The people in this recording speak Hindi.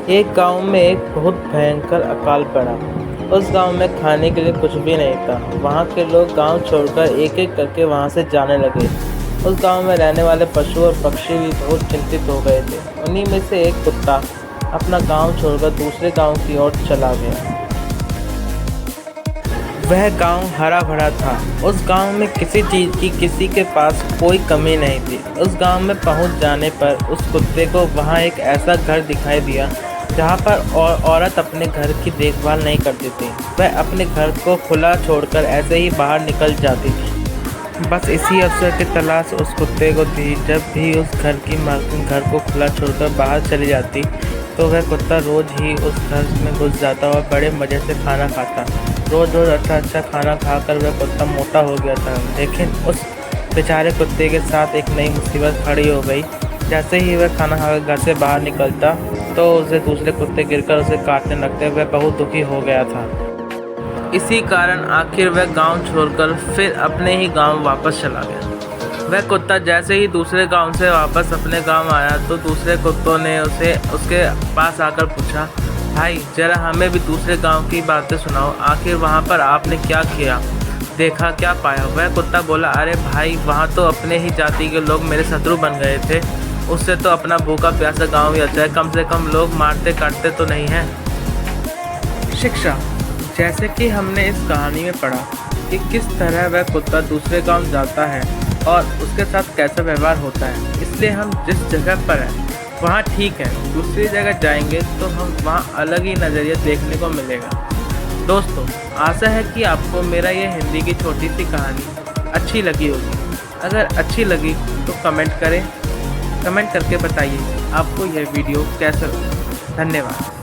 एक गांव में एक बहुत भयंकर अकाल पड़ा। उस गांव में खाने के लिए कुछ भी नहीं था। वहां के लोग गांव छोड़कर एक-एक करके वहां से जाने लगे। उस गांव में रहने वाले पशु और पक्षी भी बहुत चिंतित हो गए थे। उन्हीं में से एक कुत्ता अपना गांव छोड़कर दूसरे गांव की ओर चला गया। वह गांव हरा भरा था। उस गांव में किसी चीज़ की किसी के पास कोई कमी नहीं थी। उस गांव में पहुंच जाने पर उस कुत्ते को वहां एक ऐसा घर दिखाई दिया जहां पर औरत अपने घर की देखभाल नहीं करती थी। वह अपने घर को खुला छोड़कर ऐसे ही बाहर निकल जाती थी। बस इसी अवसर की तलाश उस कुत्ते को थी। जब भी उस घर की मालकिन घर को खुला छोड़कर बाहर चली जाती तो वह कुत्ता रोज़ ही उस घर में घुस जाता और बड़े मज़े से खाना खाता। रोज़ अच्छा खाना खाकर वह कुत्ता मोटा हो गया था। लेकिन उस बेचारे कुत्ते के साथ एक नई मुसीबत खड़ी हो गई। जैसे ही वह खाना खाकर घर से बाहर निकलता तो उसे दूसरे कुत्ते गिरकर उसे काटने लगते। वह बहुत दुखी हो गया था। इसी कारण आखिर वह गांव छोड़कर फिर अपने ही गांव वापस चला गया। वह कुत्ता जैसे ही दूसरे गांव से वापस अपने गांव आया तो दूसरे कुत्तों ने उसे उसके पास आकर पूछा, भाई जरा हमें भी दूसरे गांव की बातें सुनाओ। आखिर वहां पर आपने क्या किया, देखा, क्या पाया? वह कुत्ता बोला, अरे भाई वहां तो अपने ही जाति के लोग मेरे शत्रु बन गए थे। उससे तो अपना भूखा प्यासा गांव ही अच्छा है। कम से कम लोग मारते काटते तो नहीं हैं। शिक्षा। जैसे कि हमने इस कहानी में पढ़ा कि किस तरह वह कुत्ता दूसरे गांव जाता है और उसके साथ कैसा व्यवहार होता है। इसलिए हम जिस जगह पर हैं वहाँ ठीक है, दूसरी जगह जाएंगे तो हम वहाँ अलग ही नज़रिया देखने को मिलेगा। दोस्तों, आशा है कि आपको मेरा ये हिंदी की छोटी सी कहानी अच्छी लगी होगी। अगर अच्छी लगी तो कमेंट करके बताइए आपको यह वीडियो कैसा लगा। धन्यवाद।